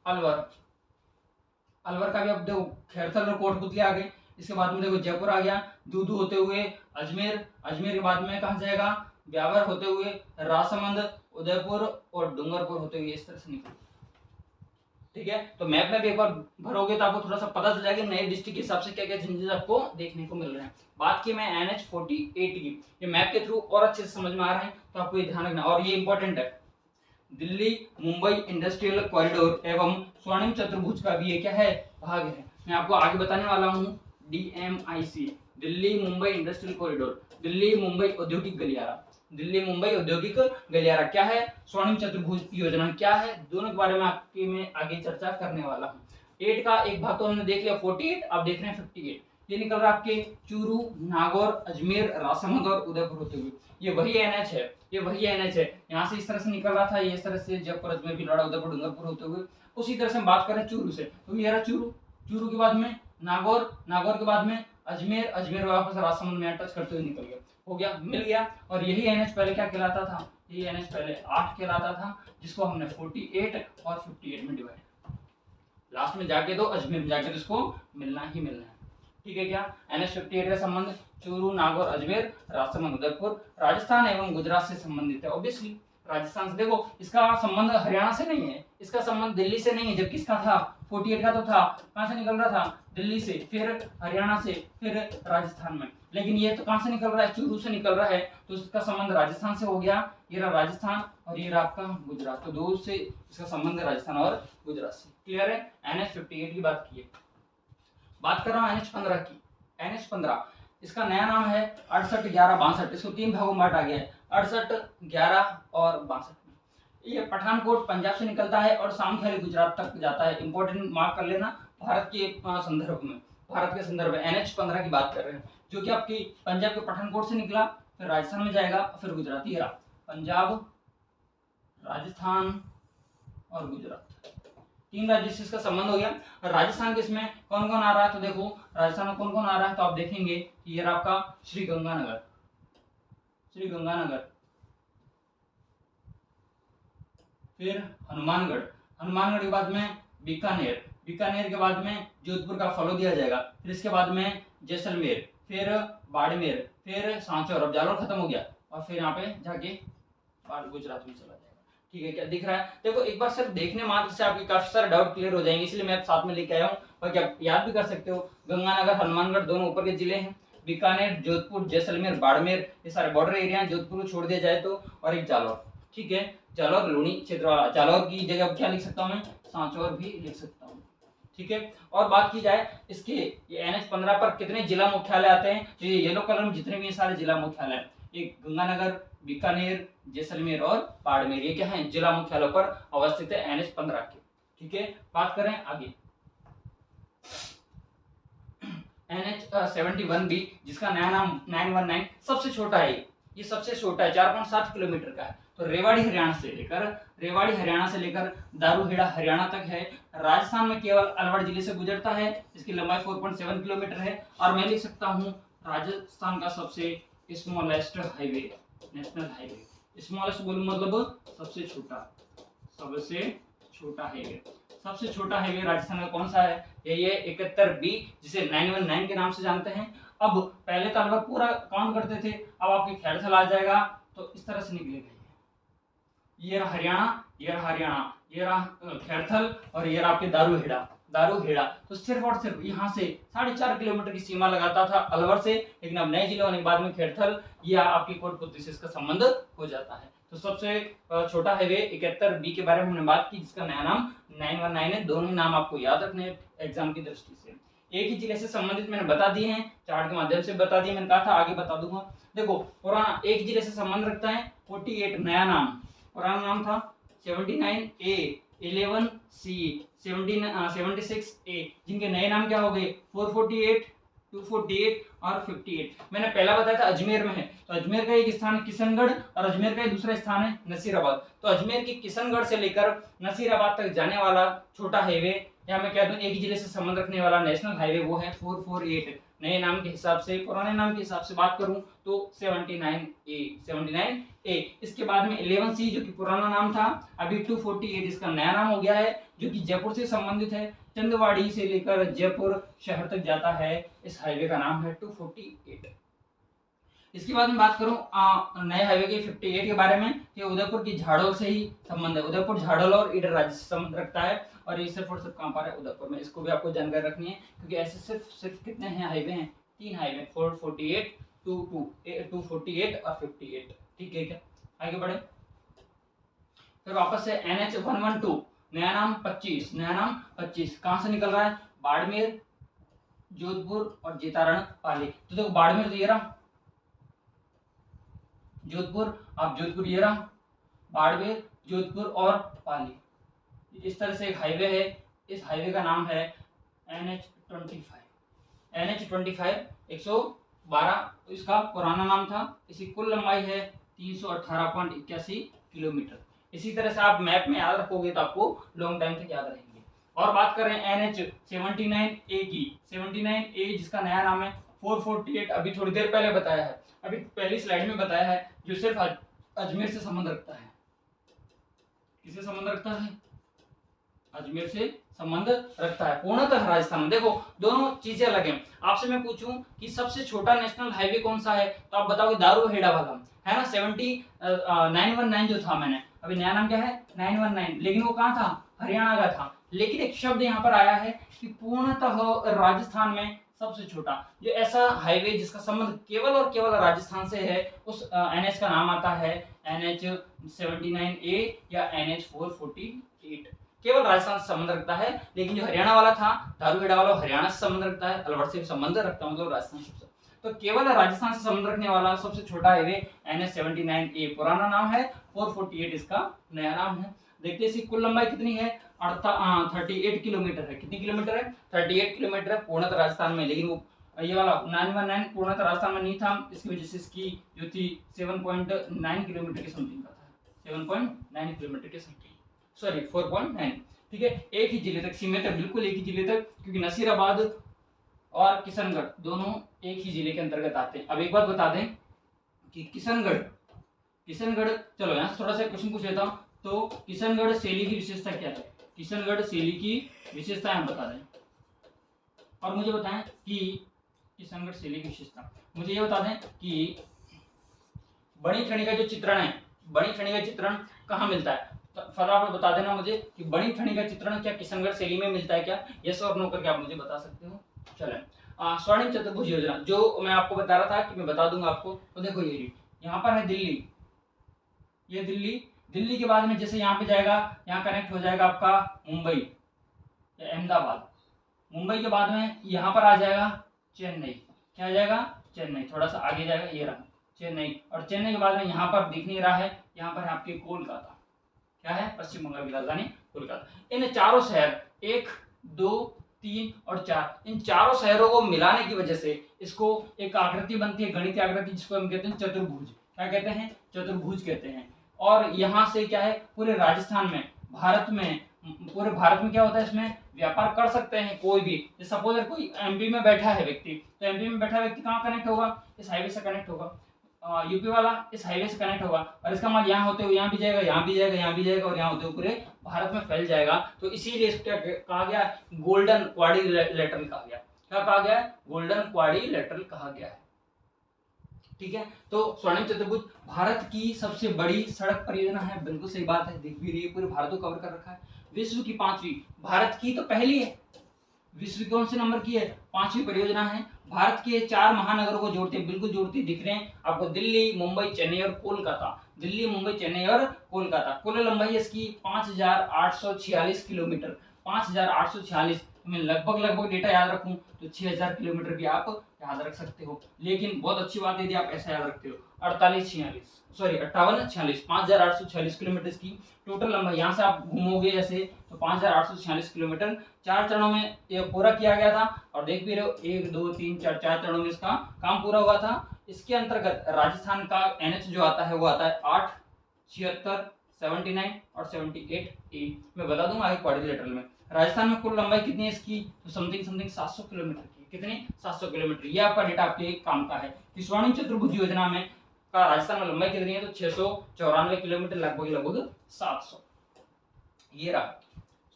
अलवर, अलवर का भी अब देखो खैरथल और कोटपुतली आ गई, इसके बाद में देखो जयपुर आ गया, दूधू होते हुए अजमेर, अजमेर के बाद में कहाँ जाएगा, ब्यावर होते हुए राजसमंद, उदयपुर और डूंगरपुर होते हुए इस तरह से निकल। ठीक है, तो मैप में भी एक बार भरोगे तो आपको थोड़ा सा पता चल जाएगा नए डिस्ट्रिक्ट के हिसाब से क्या क्या चेंजेस आपको देखने को मिल रहे हैं। बात की मैं NH48 की, ये मैप के थ्रू और अच्छे से समझ में आ रहे हैं, तो आपको ये ध्यान रखना, और ये इंपॉर्टेंट है, दिल्ली मुंबई इंडस्ट्रियल कॉरिडोर एवं स्वर्णिम चतुर्भुज का भी ये क्या है, भाग है। मैं आपको आगे बताने वाला हूँ DMIC, Delhi Mumbai industrial corridor, Delhi Mumbai औद्योगिक गलियारा, दिल्ली मुंबई औद्योगिक गलियारा क्या है, स्वर्णिम चतुर्भुज योजना क्या है, दोनों के बारे में आपके में आगे चर्चा करने वाला हूँ। 8 का एक भाग तो हमने देख लिया 48, अब देख रहे हैं 58। ये निकल रहा है आपके चूरू, नागौर, अजमेर, राजसमंद और उदयपुर होते हुए। ये वही NH है, ये वही NH है, यहाँ से इस तरह से निकल रहा था, ये इस तरह से जयपुर, अजमेर, भीलवाड़ा, उदयपुर, डूंगरपुर होते हुए। उसी तरह से हम बात करें चूरू से, तो ये रहा चूरू, चूरू के बाद में नागौर, नागौर के बाद में अजमेर, अजमेर वापस राजसमंद में टच करते हुए निकल गया, हो गया, मिल गया। और यही NH पहले क्या कहलाता था, ये NH पहले 8 कहलाता था, जिसको हमने 48 और 58 में डिवाइड, लास्ट में जाके तो अजमेर में जाके तो इसको मिलना ही मिलना है। ठीक है क्या। NH58 का संबंध चूरू, नागौर, अजमेर, राजसमंद, उदयपुर, राजस्थान एवं गुजरात से संबंधित है। ऑब्वियसली राजस्थान से, देखो इसका संबंध हरियाणा से नहीं है, इसका संबंध दिल्ली से नहीं है, जबकि इसका था 48 का तो था, कहां से निकल रहा था, दिल्ली से, फिर हरियाणा से, फिर राजस्थान में। लेकिन ये तो कहां से निकल रहा है, चूरू से निकल रहा है, तो इसका संबंध राजस्थान से हो गया। ये रहा राजस्थान और ये रहा आपका गुजरात, तो दो से इसका संबंध राजस्थान और गुजरात से। क्लियर है। NH58 की बात की है। बात कर रहा हूं NH15 की। NH15 इसका नया नाम है 68, 11, 62। इसको 3 भागों में बांटा गया है, 68, 11 और 62 में। ये पठानकोट पंजाब से निकलता है और सामखेल गुजरात तक जाता है। इंपॉर्टेंट मार्क कर लेना, भारत के संदर्भ में, भारत के संदर्भ में NH15 की बात कर रहे हैं, जो कि आपकी पंजाब के पठानकोट से निकला, फिर राजस्थान में जाएगा, फिर गुजरात। ये रहा पंजाब, राजस्थान और गुजरात, 3 राज्य से इसका संबंध हो गया। राजस्थान के इसमें कौन कौन आ रहा है, तो देखो राजस्थान में कौन कौन आ रहा है, तो आप देखेंगे कि ये रहा आपका श्री गंगानगर, श्री गंगानगर, फिर हनुमानगढ़, हनुमानगढ़ के बाद में बीकानेर, बीकानेर के बाद में जोधपुर का फॉलो दिया जाएगा, फिर इसके बाद में जैसलमेर, फिर बाड़मेर, फिर सांचौर। अब जालौर खत्म हो गया और फिर यहाँ पे जाके गुजरात में चला जाएगा। ठीक है क्या, दिख रहा है। देखो एक बार सिर्फ देखने मात्र से आपके काफी सारे डाउट क्लियर हो जाएंगे, इसलिए मैं साथ में लेके आया हूँ, बाकी आप याद भी कर सकते हो। गंगानगर, हनुमानगढ़ दोनों ऊपर के जिले हैं, बीकानेर, जोधपुर, जैसलमेर, बाड़मेर ये सारे बॉर्डर एरिया हैं, जोधपुर को छोड़ दिया जाए तो, और एक जालौर। ठीक है, जालौर लूणी क्षेत्र वाला, जालौर की जगह क्या लिख सकता हूँ मैं, सांचौर भी लिख सकता हूँ। ठीक है, और बात की जाए इसके ये NH15 पर कितने जिला मुख्यालय आते हैं, तो ये येलो कलर में जितने भी सारे जिला मुख्यालय, एक गंगानगर, बीकानेर, जैसलमेर और बाड़मेर, ये क्या है, जिला मुख्यालय पर अवस्थित है NH15 के। ठीक है, बात करें आगे NH71B, जिसका नया नाम 919, सबसे छोटा है, ये सबसे छोटा है, 4.7 किलोमीटर का है। तो रेवाड़ी हरियाणा से लेकर दारूहेड़ा हरियाणा तक है। राजस्थान में केवल अलवर जिले से गुजरता है, इसकी लंबाई 4.7 किलोमीटर है। और मैं लिख सकता हूँ राजस्थान का सबसे smallest highway, national highway. Smallest बोलूं मतलब सबसे छोटा, सबसे छोटा हाईवे, सबसे छोटा हाईवे राजस्थान का कौन सा है, ये 71B, जिसे 919 के नाम से जानते हैं। अब पहले तो अलवर पूरा काउंट करते थे, अब आपके खैरथल आ जाएगा, तो इस तरह से निकलेगा। ये रहा हरियाणा, ये रहा हरियाणा, ये रहा खैरथल और ये रहा आपके दारूहेड़ा। तो सिर्फ और सिर्फ यहाँ से 4.5 किलोमीटर की सीमा लगाता था अलवर से, लेकिन अब नए जिले होने के बाद में खैरथल या आपकी कोटपुतली से इसका संबंध हो जाता है। तो सबसे छोटा हाईवे 71B के बारे में हमने बात की, जिसका नया नाम 919 है। दोनों ही नाम आपको याद रखने हैं एग्जाम की दृष्टि से। एक ही जिले से संबंधित मैंने बता दिए हैं, चार्ट के माध्यम से बता दिए, मैंने कहा था आगे बता दूंगा। देखो पुराना एक जिले से संबंध रखता है 48, नया नाम, पुराना नाम था 79A, 11C, 76A, जिनके नए नाम क्या हो गए 448, 248 और 58। मैंने पहला बताया था अजमेर में है, तो अजमेर का एक स्थान है किशनगढ़ और अजमेर का एक दूसरा स्थान है नसीराबाद। तो अजमेर की किशनगढ़ से लेकर नसीराबाद तक जाने वाला छोटा हाईवे, या मैं कह दूं एक ही जिले से संबंध रखने वाला नेशनल हाईवे, वो है 448। नए नाम के हिसाब से, पुराने नाम के हिसाब से बात करूं तो 79A। इसके बाद में 11C जो कि पुराना नाम था, अभी 248 इसका नया नाम हो गया है, जो कि जयपुर से संबंधित है। चंदवाड़ी से लेकर जयपुर शहर तक जाता है, इस हाईवे का नाम है 248। इसके बाद में बात करूं नए हाईवे के 58 के बारे में, ये उदयपुर की झाड़ोल से ही संबंध है। उदयपुर, झाड़ोल और ईडर राज्य से संबंध रखता है, और ये सिर्फ और सिर्फ कहां पर है, उदयपुर में। इसको भी आपको जानकारी रखनी है, क्योंकि ऐसे सिर्फ कितने हैं हाईवे हैं, 3 हाईवे, 448, 248 और 58। ठीक है क्या, आगे बढ़े। फिर वापस से NH112, नया नाम 25, कहां से निकल रहा है, बाड़मेर, जोधपुर और जेतारण, पाली। तो देखो बाड़मेर तो ये रहा, जोधपुर, आप जोधपुर ये रहा, बाड़मेर, जोधपुर और पाली, इस तरह से एक हाईवे है। इस हाईवे का नाम है NH25। NH25 112 इसका पुराना नाम था। इसकी कुल लंबाई है 318.81 किलोमीटर। इसी तरह से आप मैप में याद रखोगे तो आपको लॉन्ग टाइम तक याद रहेंगे। और बात करें NH79A की, 79A जिसका नया नाम है 448, अभी थोड़ी देर पहले बताया है, अभी पहली स्लाइड में बताया है, जो सिर्फ अजमेर से संबंध रखता है। किससे संबंध रखता है, अजमेर से संबंध रखता है पूर्णतः राजस्थान में। देखो दोनों चीजें अलग हैं। आपसे मैं पूछूं कि सबसे छोटा नेशनल हाईवे कौन सा है, तो आप बताओगे दारूहेड़ा वाला, है ना। 919 जो था, मैंने अभी नया नाम क्या है 919, लेकिन वो कहाँ था, हरियाणा का था। लेकिन एक शब्द यहाँ पर आया है कि पूर्णतः राजस्थान में सबसे छोटा जो ऐसा हाईवे जिसका संबंध केवल और केवल राजस्थान से है, उस एनएच का नाम आता है NH 79A या NH 448। केवल राजस्थान से संबंध रखता है। लेकिन जो हरियाणा वाला था दारूहेड़ा वाला, हरियाणा से संबंध रखता है, अलवर से संबंध रखता है, मतलब राजस्थान से। तो केवल राजस्थान से संबंध रखने वाला सबसे छोटा हाईवे NH 79A, पुराना नाम है, 448 इसका नया नाम है। देखते हैं इसकी कुल लंबाई कितनी है, 38 किलोमीटर है। कितनी किलोमीटर है, 38 किलोमीटर है पूर्णतः राजस्थान में। लेकिन वो ये वाला 919 पूर्णतः राजस्थान में नहीं था, इसकी वजह से इसकी जो थी 7.9 किलोमीटर के समथिंग का था, 7.9 किलोमीटर के समथिंग, सॉरी 4.9। ठीक है, एक ही जिले तक सीमित है, बिल्कुल एक ही जिले तक, क्योंकि नसीराबाद और किशनगढ़ दोनों एक ही जिले के अंतर्गत आते हैं। अब एक बात बता दें कि किशनगढ़, चलो यहाँ से थोड़ा सा क्वेश्चन पूछ लेता हूँ। तो किशनगढ़ शैली की विशेषता क्या है, किशनगढ़ शैली की विशेषताएं हम बता दें, और मुझे बताएं कि किशनगढ़ शैली की विशेषता, मुझे ये बता दें कि बनी ठनी का जो चित्रण है, बनी ठनी का चित्रण कहाँ मिलता है। तो फटाफट बता देना मुझे कि बनी ठनी का चित्रण क्या किशनगढ़ शैली में मिलता है क्या, यस और नो करके आप मुझे बता सकते हो। चलें, स्वर्णिम चतुर्भुज योजना जो मैं आपको बता रहा था कि मैं बता दूंगा आपको। तो देखो ये यहाँ पर है दिल्ली, ये दिल्ली के बाद में जैसे यहाँ पे जाएगा, यहाँ कनेक्ट हो जाएगा आपका मुंबई या अहमदाबाद। मुंबई के बाद में यहाँ पर आ जाएगा चेन्नई, क्या आ जाएगा चेन्नई, थोड़ा सा आगे जाएगा, ये रहा चेन्नई। और चेन्नई के बाद में यहाँ पर दिख नहीं रहा है, यहाँ पर है आपके कोलकाता, क्या है पश्चिम बंगाल की राजधानी कोलकाता। इन चारों शहर 1, 2, 3 और 4, इन चारों शहरों को मिलाने की वजह से इसको एक आकृति बनती है, गणितीय आकृति, जिसको हम कहते हैं चतुर्भुज। क्या कहते हैं, चतुर्भुज कहते हैं। और यहाँ से क्या है, पूरे राजस्थान में, भारत में, पूरे भारत में क्या होता है, इसमें व्यापार कर सकते हैं कोई भी। सपोज अगर कोई एमपी में बैठा है व्यक्ति, तो एमपी में बैठा व्यक्ति कहाँ कनेक्ट होगा, इस हाईवे से कनेक्ट होगा। यूपी वाला इस हाईवे से कनेक्ट होगा, और इसका माल यहाँ होते हुए यहाँ भी जाएगा, यहाँ भी जाएगा, यहाँ भी जाएगा, और यहाँ होते हुए पूरे भारत में फैल जाएगा। तो इसीलिए इसको क्या कहा गया, गोल्डन क्वाड्रिलेटरल कहा गया। क्या कहा गया, गोल्डन क्वाड्रिलेटरल कहा गया है। ठीक है, तो स्वर्णिम चतुर्भुज भारत की सबसे बड़ी सड़क परियोजना है, बिल्कुल सही बात है, दिख भी रही है, पूरे भारत को कवर कर रखा है। विश्व की 5वीं, भारत की तो पहली है, विश्व की कौन से नंबर की है, 5वीं परियोजना है। भारत के 4 महानगरों को जोड़ते हैं, बिल्कुल जोड़ते दिख रहे हैं आपको, दिल्ली, मुंबई, चेन्नई और कोलकाता। दिल्ली, मुंबई, चेन्नई और कोलकाता। कुल लंबाई इसकी 5846 किलोमीटर, 5846। मैं लगभग डेटा याद रखूं तो 6000 किलोमीटर भी आप याद रख सकते हो। लेकिन बहुत अच्छी बात है यदि आप ऐसा याद रखते हो। 5846 5846 किलोमीटर की टोटल लंबाई। यहाँ से आप घूमोगे जैसे तो 5846 किलोमीटर 4 चरणों में ये पूरा किया गया था। और देख भी रहे हो 1, 2, 3, 4 चरणों में इसका काम पूरा हुआ था। इसके अंतर्गत राजस्थान का NH जो आता है वो आता है 8, 76, 79 और 78A। मैं बता दूंगा आगे क्वाड्रिलेटरल में। राजस्थान में कुल लंबाई कितनी है इसकी, तो समथिंग 700 किलोमीटर की। कितनी, 700 किलोमीटर। ये आपका डेटा आपके काम का है कि स्वर्णिम चतुर्भुज योजना में का राजस्थान में लंबाई कितनी है, तो 694 किलोमीटर, लगभग 700। ये रहा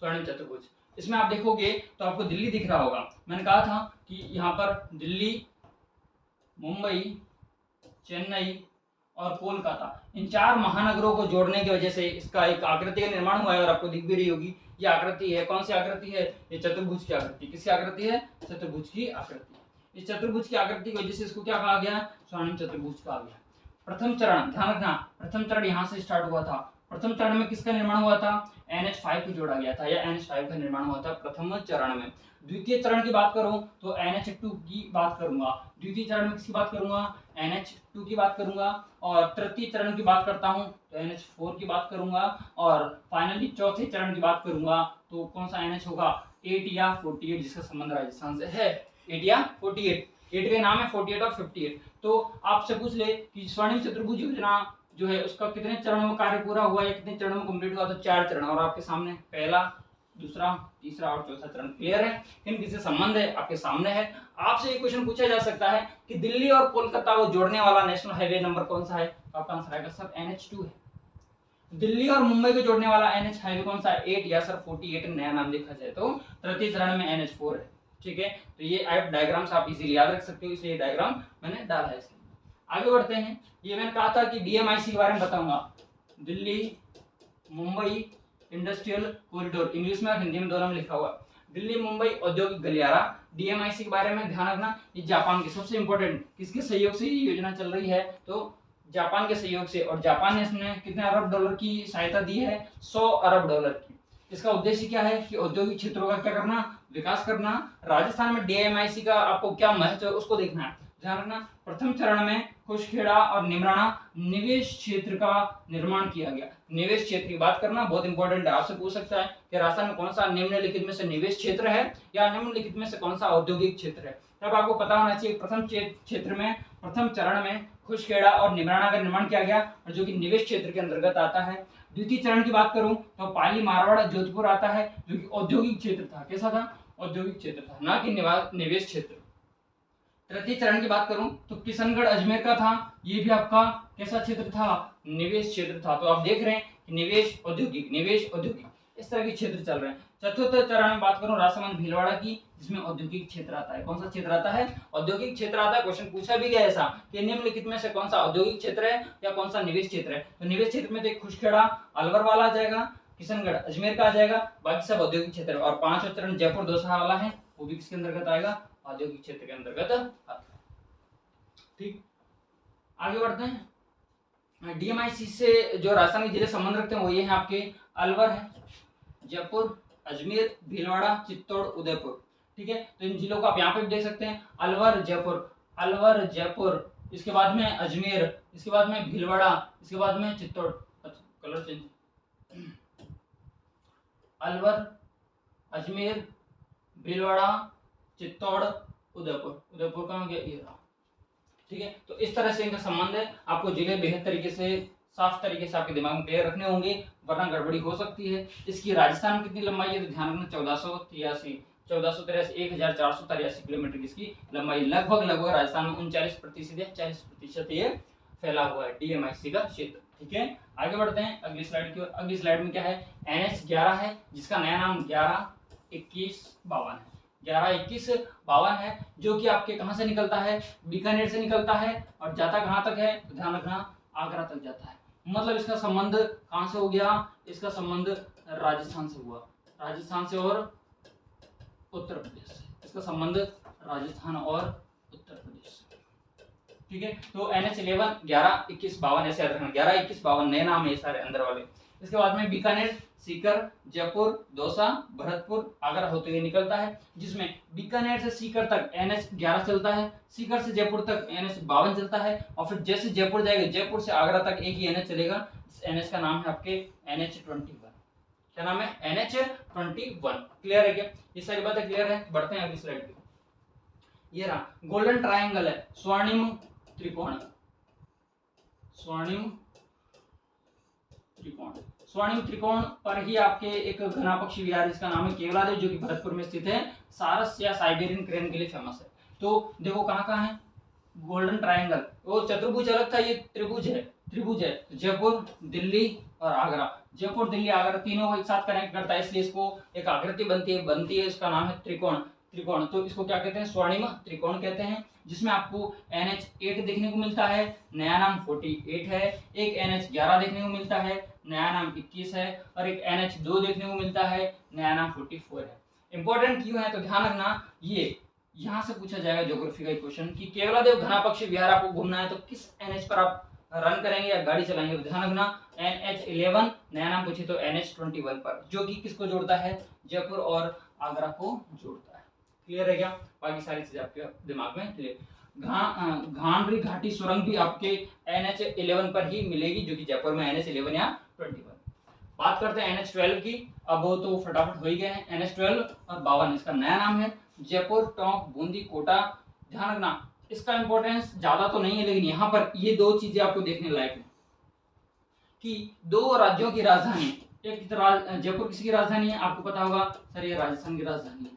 स्वर्णिम चतुर्भुज। इसमें आप देखोगे तो आपको दिल्ली दिख रहा होगा। मैंने कहा था कि यहाँ पर दिल्ली, मुंबई, चेन्नई और कोलकाता, इन 4 महानगरों को जोड़ने की वजह से इसका एक आकृति का निर्माण हुआ है, और आपको दिख भी रही होगी। ये आकृति है, कौन सी आकृति है, ये चतुर्भुज की आकृति। किसकी आकृति है, चतुर्भुज की आकृति। इस चतुर्भुज की आकृति की वजह से इसको क्या कहा गया, स्वर्णिम चतुर्भुज कहा गया। प्रथम चरण, ध्यान रखना, प्रथम चरण यहाँ से स्टार्ट हुआ था। प्रथम चरण में किसका निर्माण हुआ था, NH5 को जोड़ा गया था, या NH5 का निर्माण हुआ था प्रथम चरण में। द्वितीय चरण की बात करूं तो NH2 की बात करूंगा। द्वितीय चरण में किसकी बात करूंगा, NH2 की बात करूंगा। और तृतीय चरण की बात करता हूं तो NH4 की बात करूंगा। और फाइनली चौथे चरण की बात करूंगा तो कौन सा NH होगा, 8 या 48, जिसका संबंध राजस्थान से है। 8 या 48, 8 के नाम है 48 और 58। तो आपसे पूछ ले कि स्वर्णिम चतुर्भुज योजना जो है उसका कितने चरणों में कार्य पूरा हुआ या कितने चरणों में कंप्लीट हुआ, तो 4 चरण। और आपके सामने पहला, दूसरा, तीसरा और चौथा चरण क्लियर है, किन किससे संबंध है आपके सामने है। आपसे ये क्वेश्चन पूछा जा सकता है कि दिल्ली और कोलकाता को जोड़ने वाला नेशनल हाईवे नंबर कौन सा है, तो आपका आंसर आएगा सर NH2 है। दिल्ली और मुंबई को जोड़ने वाला NH हाईवे कौन सा है? 8 या सर 48 नया नाम देखा जाए तो तृतीय चरण में NH4 है। ठीक है, तो ये आप डायग्राम्स आप इजीली याद रख सकते हो, इसलिए डायग्राम मैंने डाला है इसमें। आगे बढ़ते हैं। ये मैंने कहा था कि DMIC के बारे में बताऊंगा, Delhi Mumbai industrial corridor, English में और हिंदी में दोनों में लिखा हुआ। दिल्ली मुंबई औद्योगिक गलियारा, DMIC के बारे में ध्यान रखना, ये जापान की सबसे इंपॉर्टेंट, किसके सहयोग से ये योजना चल रही है? तो जापान के सहयोग से। और जापान ने इसमें कितने अरब डॉलर की सहायता दी है? 100 अरब डॉलर की। इसका उद्देश्य क्या है कि औद्योगिक क्षेत्रों का क्या करना? विकास करना। राजस्थान में DMIC का आपको क्या महत्व है उसको देखना है, ध्यान रखना। प्रथम चरण में खुशखेड़ा और निमराना निवेश क्षेत्र का निर्माण किया गया। निवेश क्षेत्र की बात करना बहुत इंपॉर्टेंट है, आपसे पूछ सकता है कि राजस्थान में कौन सा निम्नलिखित में से निवेश क्षेत्र है या निम्नलिखित में से कौन सा औद्योगिक क्षेत्र है। तब आपको पता होना चाहिए प्रथम क्षेत्र में, प्रथम चरण में खुशखेड़ा और निमराना का निर्माण किया गया, और जो कि निवेश क्षेत्र के अंतर्गत आता है। द्वितीय चरण की बात करूं तो पाली मारवाड़ जोधपुर आता है, जो कि औद्योगिक क्षेत्र था। कैसा था? औद्योगिक क्षेत्र था, ना कि निवेश क्षेत्र। तृतीय चरण की बात करूं तो किशनगढ़ अजमेर का था, ये भी आपका कैसा क्षेत्र था? निवेश क्षेत्र था। तो आप देख रहे हैं कि निवेश औद्योगिक, निवेश औद्योगिक, इस तरह के क्षेत्र चल रहे हैं। चतुर्थ चरण में बात करूं राजसमंद भीलवाड़ा की, जिसमें औद्योगिक क्षेत्र आता है। कौन सा क्षेत्र आता है? औद्योगिक क्षेत्र आता है। क्वेश्चन पूछा भी गया ऐसा कि निम्नलिखित में से कौन सा औद्योगिक क्षेत्र है या कौन सा निवेश क्षेत्र है? तो निवेश क्षेत्र में तो खुशखेड़ा अलवर वाला आ जाएगा, किशनगढ़ अजमेर का आ जाएगा, बाकी सब औद्योगिक क्षेत्र। और पांचवा चरण जयपुर दौसा वाला है, वो भी किसके अंतर्गत आएगा? औद्योगिक क्षेत्र के अंतर्गत आता है। ठीक, आगे बढ़ते हैं। DMIC से जो राजस्थान के जिले संबंध रखते हैं वो ये हैं आपके अलवर है, जयपुर, अजमेर, भीलवाड़ा, चित्तौड़, उदयपुर। ठीक है, तो इन जिलों को आप यहाँ पे भी देख सकते हैं, अलवर जयपुर, अलवर जयपुर, इसके बाद में अजमेर, इसके बाद में भीलवाड़ा, इसके बाद में चित्तौड़। Colour change, Alwar, Ajmer, Bhilwara, Chittor, Udaipur. उदयपुर का हो गया ये रहा। ठीक है, तो इस तरह से इनका संबंध है। आपको जिले बेहद तरीके से, साफ तरीके से आपके दिमाग में क्लियर रखने होंगे, वरना गड़बड़ी हो सकती है। इसकी राजस्थान में कितनी लंबाई है तो ध्यान रखना 1483 1483 किलोमीटर की इसकी लंबाई। लगभग राजस्थान में 39% या 40% ये फैला हुआ है DMIC का क्षेत्र। ठीक है, आगे बढ़ते हैं अगली स्लाइड की ओर। अगली स्लाइड में क्या है? NH11 है, जिसका नया नाम 112152 है। 112152 है, जो कि आपके कहां से निकलता है? बीकानेर से निकलता है, और जाता कहां तक है? तो ध्यान रखना आगरा तक जाता है। मतलब इसका संबंध कहां से हो गया? इसका संबंध राजस्थान से हुआ, राजस्थान से और उत्तर प्रदेश से। इसका संबंध राजस्थान और उत्तर प्रदेश से। ठीक है, तो NH11 112152 ऐसे याद रखना, 112152 नए नाम है ये सारे अंदर वाले। इसके बाद में बीकानेर, सीकर, जयपुर, दौसा, भरतपुर, आगरा होते हुए निकलता है, जिसमें बीकानेर से सीकर तक NH11 चलता है, सीकर से जयपुर तक NH52 चलता है, और फिर जैसे जयपुर जाएगा, जयपुर से आगरा तक एक ही NH चलेगा। इस NH का नाम है आपके NH21। क्या नाम है? NH21। क्लियर है क्या? ये सारी बातें क्लियर है। बढ़ते हैं अगली स्लाइड पे। ये रहा गोल्डन ट्रायंगल है, स्वर्णिम त्रिकोण, स्वर्णिम त्रिकोण। स्वर्णिम त्रिकोण पर ही आपके एक घना पक्षी विहार जिसका नाम है केवलादेव, जो कि भरतपुर में स्थित है, सारस या साइबेरियन क्रेन के लिए फेमस है। तो देखो कहाँ है गोल्डन ट्रायंगल, वो चतुर्भुज अलग था, ये त्रिभुज है, त्रिभुज है। जयपुर, दिल्ली और आगरा, जयपुर, दिल्ली, आगरा तीनों को एक साथ कनेक्ट करता है, इसलिए इसको एक आकृति बनती है, इसका नाम है त्रिकोण। त्रिकोण, तो इसको क्या कहते हैं? स्वर्णिम त्रिकोण कहते हैं, जिसमें आपको NH8 देखने को मिलता है, नया नाम 48 है, एक NH11 देखने को मिलता है, नया नाम 21 है, और एक NH2 देखने को मिलता है, नया नाम 44 है। इंपॉर्टेंट क्यों है तो ध्यान रखना, ये यहाँ से पूछा जाएगा ज्योग्राफी का क्वेश्चन कि केवलादेव घना पक्षी विहार आपको घूमना है तो किस NH पर आप रन करेंगे या गाड़ी चलाएंगे। तो ध्यान रखना NH11, नया नाम पूछे तो NH21 पर, जो कि किसको जोड़ता है? जयपुर और आगरा को जोड़ता है। क्लियर है क्या? बाकी सारी चीजें आपके दिमाग में क्लियर। घानरी घाटी सुरंग भी आपके NH11 पर ही मिलेगी, जो कि जयपुर में NH11 या 21। बात करते हैं NH12 की, अब वो तो फटाफट हो ही गए हैं। NH12 और 52, इसका नया नाम है जयपुर, टोंक, बूंदी, कोटा। ध्यान रखना इसका इंपॉर्टेंस ज्यादा तो नहीं है, लेकिन यहाँ पर ये दो चीजें आपको देखने लायक है कि दो राज्यों की राजधानी, एक जयपुर किसकी राजधानी है? आपको पता होगा सर, ये राजस्थान की राजधानी है,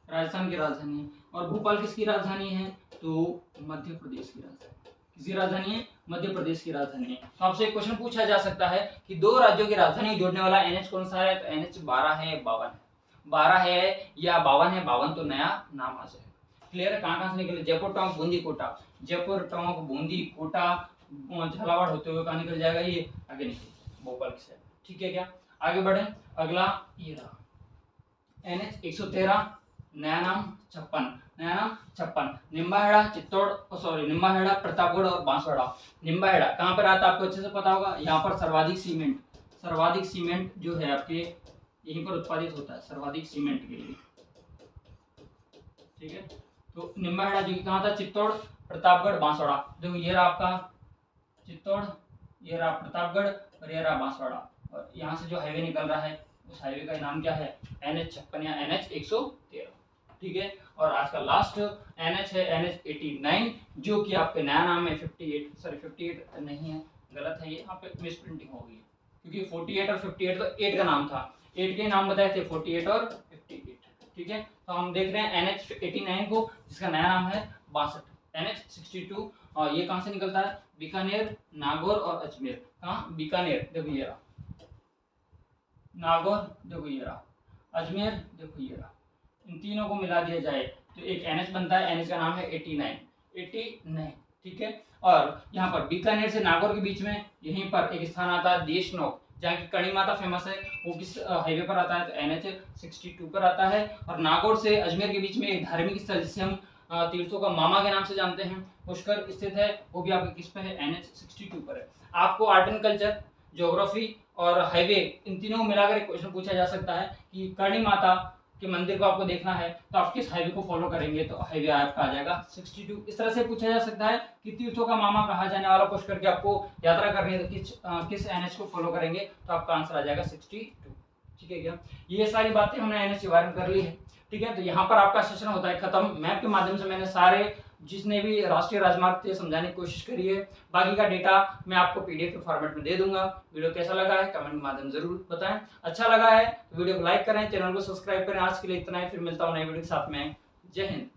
राजस्थान की राजधानी है। और भोपाल किसकी राजधानी है? तो मध्य प्रदेश की राजधानी। किसकी राजधानी है? मध्य प्रदेश की राजधानी है। तो आपसे एक क्वेश्चन पूछा जा सकता है कि दो राज्यों की राजधानी जोड़ने वाला एनएच कौन सा है? तो एनएच 12 है, 52 है। 12 है या 52 है? 52 तो नया नाम आ जाएगा। क्लियर है? कहाँ कहाँ से निकले? जयपुर टोंक बूंदी कोटा, जयपुर टोंक बूंदी कोटा झालावाड़ होते हुए कहाँ निकल जाएगा? ये आगे निकल भोपाल की साइड। ठीक है क्या? आगे बढ़े। अगला ये रहा एनएच 113, नया नाम 56, नया नाम 56। निम्बाहेड़ा चित्तौड़ सॉरी निम्बाहेड़ा प्रतापगढ़ और बांसवाड़ा। निम्बाहेड़ा कहाँ पर आता है आपको अच्छे से पता होगा। यहाँ पर सर्वाधिक सीमेंट जो है आपके यहीं पर उत्पादित होता है, सर्वाधिक सीमेंट के लिए। ठीक है, तो निम्बाहेड़ा जो कि कहाँ था? चित्तौड़, प्रतापगढ़, बांसवाड़ा। देखो ये रहा आपका चित्तौड़, ये रहा प्रतापगढ़ और ये रहा बांसवाड़ा। और यहाँ से जो हाईवे निकल रहा है उस हाईवे का नाम क्या है? NH 56 या NH 113। ठीक है, और आज का लास्ट NH है NH 89, जो कि आपके नया नाम है 58। सॉरी 58 नहीं है, गलत है, ये यहाँ पे मिस प्रिंटिंग हो गई क्योंकि 48 और 58 तो 8 का नाम था, 8 के नाम बताए थे 48 और 58। ठीक है, तो हम देख रहे हैं NH 89 को, जिसका नया नाम है 62। NH 62 और ये कहाँ से निकलता है? बीकानेर, नागौर और अजमेर। कहाँ? बीकानेर, देखो ये रहा, नागौर देखो ये रहा, अजमेर देखो ये रहा। इन तीनों को मिला दिया जाए तो एक NH बनता है। NH का नाम है 89। ठीक है, और यहाँ पर बीकानेर से नागौर के बीच में यहीं पर एक स्थान आता है देशनोक, जहाँ की कड़ी माता फेमस है। वो किस हाईवे पर आता है? तो NH 62 पर आता है। और नागौर से अजमेर के बीच में एक धार्मिक स्थल जिसे हम तीर्थों का मामा के नाम से जानते हैं, पुष्कर स्थित है, वो भी आपके किस पे है? NH 62 पर है। आपको आर्ट एंड कल्चर, ज्योग्राफी और हाईवे, इन तीनों को मिलाकर एक क्वेश्चन पूछा जा सकता है कि करणी माता के मंदिर को आपको देखना है तो आप किस हाईवे को फॉलो करेंगे? तो हाईवे आपका आ जाएगा 62। इस तरह से पूछा जा सकता है कि तीर्थों का मामा कहा जाने वाला पुष्कर की आपको यात्रा करनी है तो किस NH को फॉलो करेंगे? तो आपका आंसर आ जाएगा 62। ठीक है क्या? ये सारी बातें हमने NH के बारे में कर ली है। ठीक है, तो यहाँ पर आपका सेशन होता है खत्म। मैप के माध्यम से मैंने सारे जिसने भी राष्ट्रीय राजमार्ग थे समझाने की कोशिश करी है। बाकी का डेटा मैं आपको PDF के फॉर्मेट में दे दूंगा। वीडियो कैसा लगा है कमेंट के माध्यम जरूर बताएं। अच्छा लगा है तो वीडियो को लाइक करें, चैनल को सब्सक्राइब करें। आज के लिए इतना ही, फिर मिलता हूं नए वीडियो के साथ में। जय हिंद।